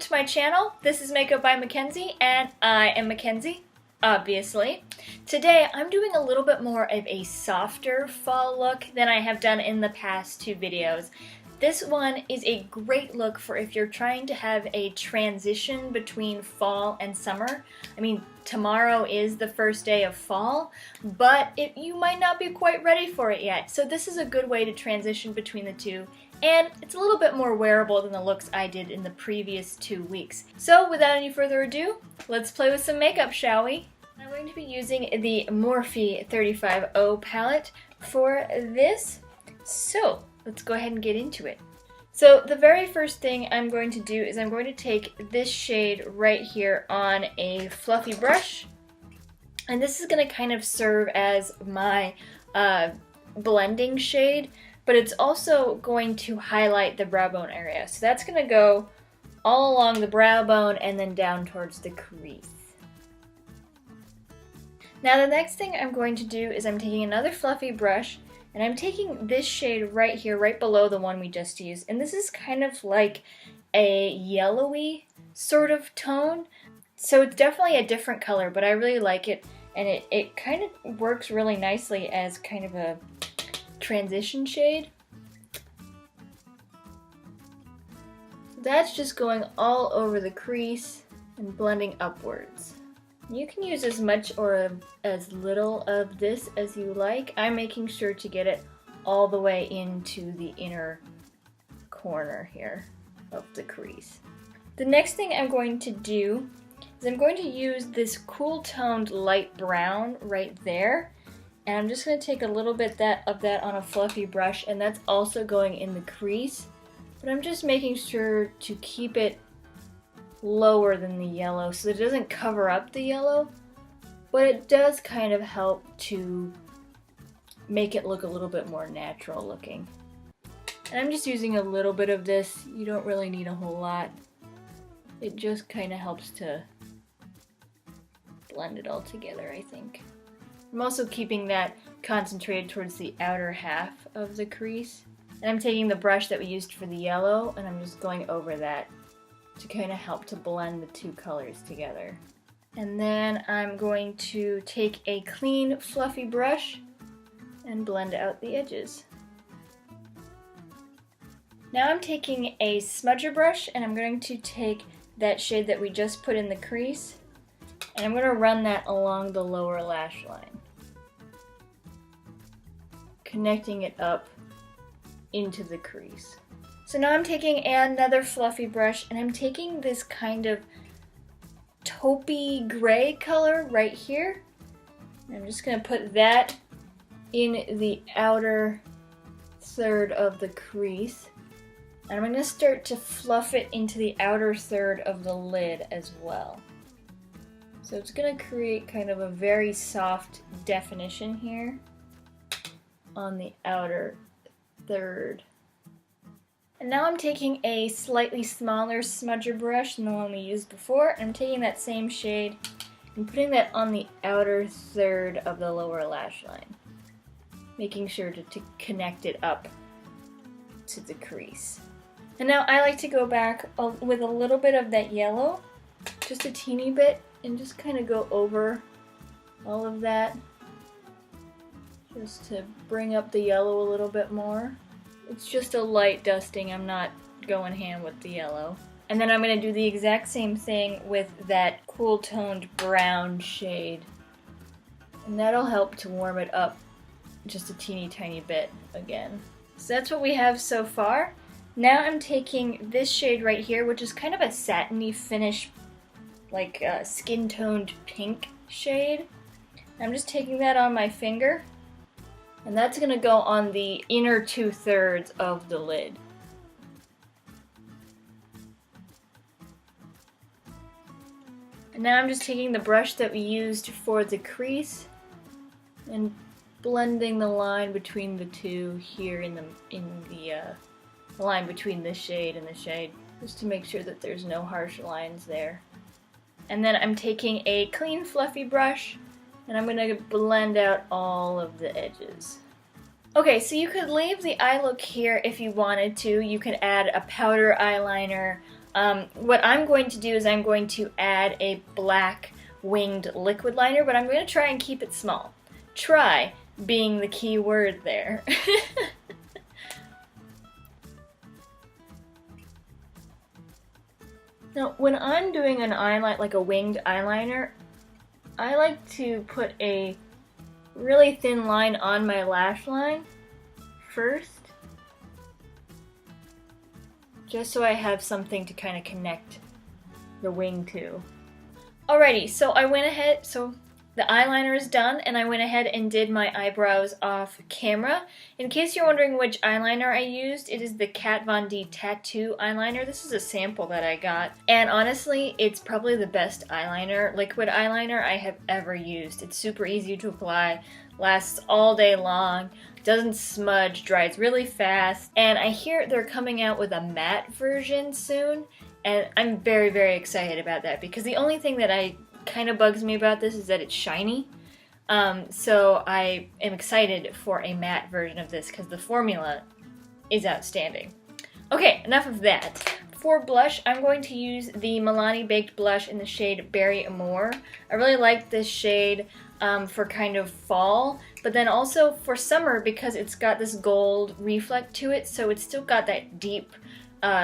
to my channel. This is Makeup by Mackenzie, and I am Mackenzie, obviously. Today I'm doing a little bit more of a softer fall look than I have done in the past two videos. This one is a great look for if you're trying to have a transition between fall and summer. I mean, tomorrow is the first day of fall, but you might not be quite ready for it yet. So this is a good way to transition between the two, and it's a little bit more wearable than the looks I did in the previous 2 weeks. So without any further ado, let's play with some makeup, shall we? I'm going to be using the Morphe 35O palette for this. So let's go ahead and get into it. So the very first thing I'm going to do is I'm going to take this shade right here on a fluffy brush, and this is going to kind of serve as my blending shade, but it's also going to highlight the brow bone area. So that's going to go all along the brow bone and then down towards the crease. Now the next thing I'm going to do is I'm taking another fluffy brush, and I'm taking this shade right here, right below the one we just used. And this is kind of like a yellowy sort of tone. So it's definitely a different color, but I really like it. And it kind of works really nicely as kind of a transition shade. That's just going all over the crease and blending upwards. You can use as much or as little of this as you like. I'm making sure to get it all the way into the inner corner here of the crease. The next thing I'm going to do is I'm going to use this cool toned light brown right there. And I'm just going to take a little bit of that on a fluffy brush, and that's also going in the crease. But I'm just making sure to keep it lower than the yellow so that it doesn't cover up the yellow, but it does kind of help to make it look a little bit more natural looking. And I'm just using a little bit of this. You don't really need a whole lot. It just kind of helps to blend it all together, I think. I'm also keeping that concentrated towards the outer half of the crease. And I'm taking the brush that we used for the yellow, and I'm just going over that to kind of help to blend the two colors together. And then I'm going to take a clean, fluffy brush and blend out the edges. Now I'm taking a smudger brush, and I'm going to take that shade that we just put in the crease, and I'm going to run that along the lower lash line, connecting it up into the crease. So now I'm taking another fluffy brush, and I'm taking this kind of taupey gray color right here. And I'm just going to put that in the outer third of the crease. And I'm going to start to fluff it into the outer third of the lid as well. So it's going to create kind of a very soft definition here on the outer third. And now I'm taking a slightly smaller smudger brush than the one we used before, and I'm taking that same shade and putting that on the outer third of the lower lash line, making sure to connect it up to the crease. And now I like to go back with a little bit of that yellow, just a teeny bit, and just kind of go over all of that, just to bring up the yellow a little bit more. It's just a light dusting, I'm not going ham with the yellow. And then I'm going to do the exact same thing with that cool toned brown shade. And that'll help to warm it up just a teeny tiny bit again. So that's what we have so far. Now I'm taking this shade right here, which is kind of a satiny finish, like a skin toned pink shade. I'm just taking that on my finger, and that's going to go on the inner 2/3 of the lid. And now I'm just taking the brush that we used for the crease and blending the line between the two here in the line between this shade and the shade, just to make sure that there's no harsh lines there. And then I'm taking a clean fluffy brush, and I'm going to blend out all of the edges. Okay, so you could leave the eye look here if you wanted to. You could add a powder eyeliner, What I'm going to do is I'm going to add a black winged liquid liner, but I'm going to try and keep it small. Try being the key word there. Now, when I'm doing an eyeliner, like a winged eyeliner, I like to put a really thin line on my lash line first, just so I have something to kind of connect the wing to. Alrighty, so I went ahead, so the eyeliner is done, and I went ahead and did my eyebrows off camera. In case you're wondering which eyeliner I used, it is the Kat Von D Tattoo eyeliner. This is a sample that I got, and honestly, it's probably the best eyeliner, liquid eyeliner I have ever used. It's super easy to apply, lasts all day long, doesn't smudge, dries really fast, and I hear they're coming out with a matte version soon, and I'm very, very excited about that, because the only thing that kind of bugs me about this is that it's shiny. So I am excited for a matte version of this because the formula is outstanding. Okay, enough of that. For blush, I'm going to use the Milani Baked Blush in the shade Berry Amore. I really like this shade for kind of fall, but then also for summer because it's got this gold reflect to it, so it's still got that deep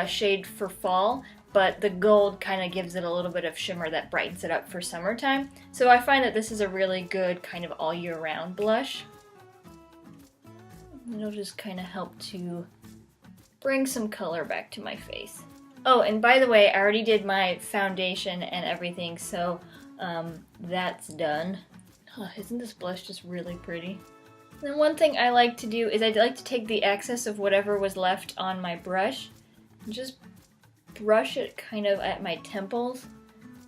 shade for fall, but the gold kind of gives it a little bit of shimmer that brightens it up for summertime. So I find that this is a really good kind of all year round blush. It'll just kind of help to bring some color back to my face. Oh, and by the way, I already did my foundation and everything, so that's done. Oh, isn't this blush just really pretty? And then one thing I like to do is I like to take the excess of whatever was left on my brush and just brush it kind of at my temples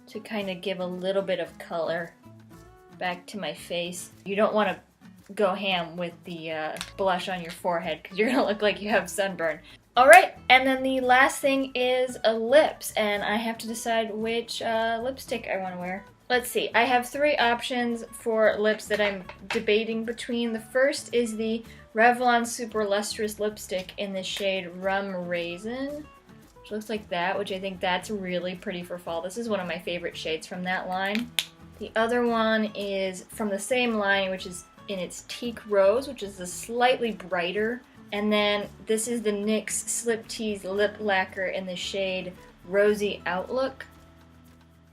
to kind of give a little bit of color back to my face. You don't want to go ham with the blush on your forehead because you're going to look like you have sunburn. Alright, and then the last thing is lips, and I have to decide which lipstick I want to wear. Let's see, I have 3 options for lips that I'm debating between. The first is the Revlon Super Lustrous lipstick in the shade Rum Raisin. Which looks like that, which I think that's really pretty for fall. This is one of my favorite shades from that line. The other one is from the same line, which is in its Teak Rose, which is a slightly brighter. And then this is the NYX Slip Tease Lip Lacquer in the shade Rosy Outlook.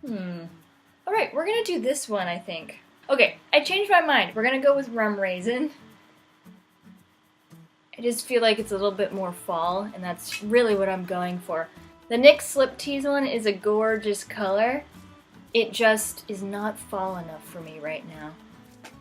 Alright, we're gonna do this one, I think. Okay, I changed my mind. We're gonna go with Rum Raisin. I just feel like it's a little bit more fall, and that's really what I'm going for. The NYX Slip Tease one is a gorgeous color. It just is not fall enough for me right now.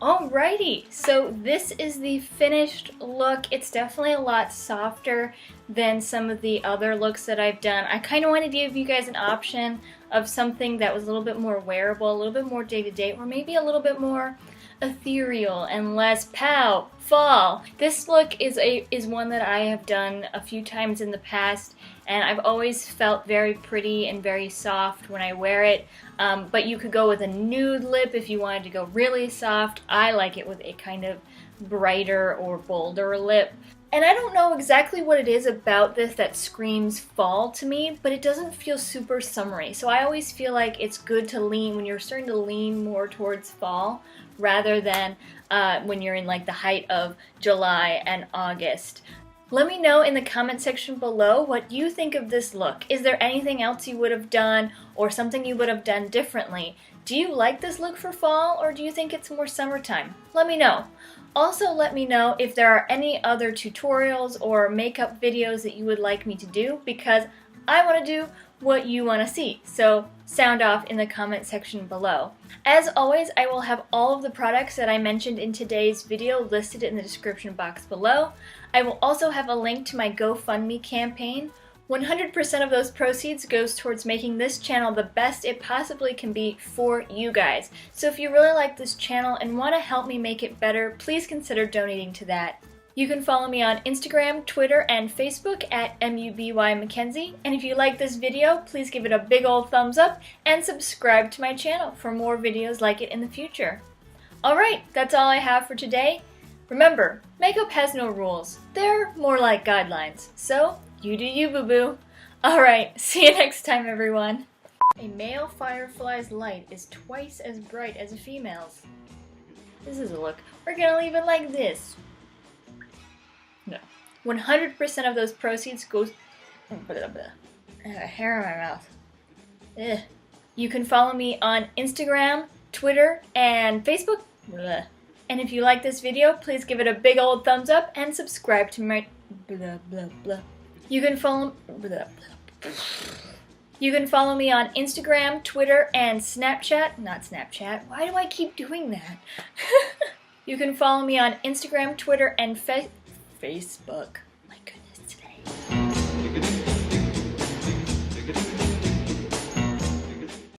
Alrighty, so this is the finished look. It's definitely a lot softer than some of the other looks that I've done. I kind of want to give you guys an option of something that was a little bit more wearable, a little bit more day-to-day, or maybe a little bit more ethereal and less pow fall. This look is one that I have done a few times in the past, and I've always felt very pretty and very soft when I wear it. But you could go with a nude lip if you wanted to go really soft. I like it with a kind of brighter or bolder lip. And I don't know exactly what it is about this that screams fall to me, but it doesn't feel super summery. So I always feel like it's good to lean, when you're starting to lean more towards fall, rather than when you're in like the height of July and August. Let me know in the comment section below what you think of this look. Is there anything else you would have done or something you would have done differently? Do you like this look for fall, or do you think it's more summertime? Let me know. Also, let me know if there are any other tutorials or makeup videos that you would like me to do, because I want to do what you want to see. So sound off in the comment section below. As always, I will have all of the products that I mentioned in today's video listed in the description box below. I will also have a link to my GoFundMe campaign. 100% of those proceeds goes towards making this channel the best it possibly can be for you guys. So if you really like this channel and want to help me make it better, please consider donating to that. You can follow me on Instagram, Twitter, and Facebook at MUBYMackenzie. And if you like this video, please give it a big old thumbs up and subscribe to my channel for more videos like it in the future. Alright, that's all I have for today. Remember, makeup has no rules. They're more like guidelines. So, you do you, boo-boo. Alright, see you next time, everyone. A male firefly's light is twice as bright as a female's. This is a look. We're gonna leave it like this. No. 100% of those proceeds goes... Blah, blah. I have a hair in my mouth. Ugh. You can follow me on Instagram, Twitter, and Facebook. Blah. And if you like this video, please give it a big old thumbs up and subscribe to my... Blah, blah, blah. You can follow... Blah, blah, blah. You can follow me on Instagram, Twitter, and Snapchat. Not Snapchat. Why do I keep doing that? You can follow me on Instagram, Twitter, and Facebook.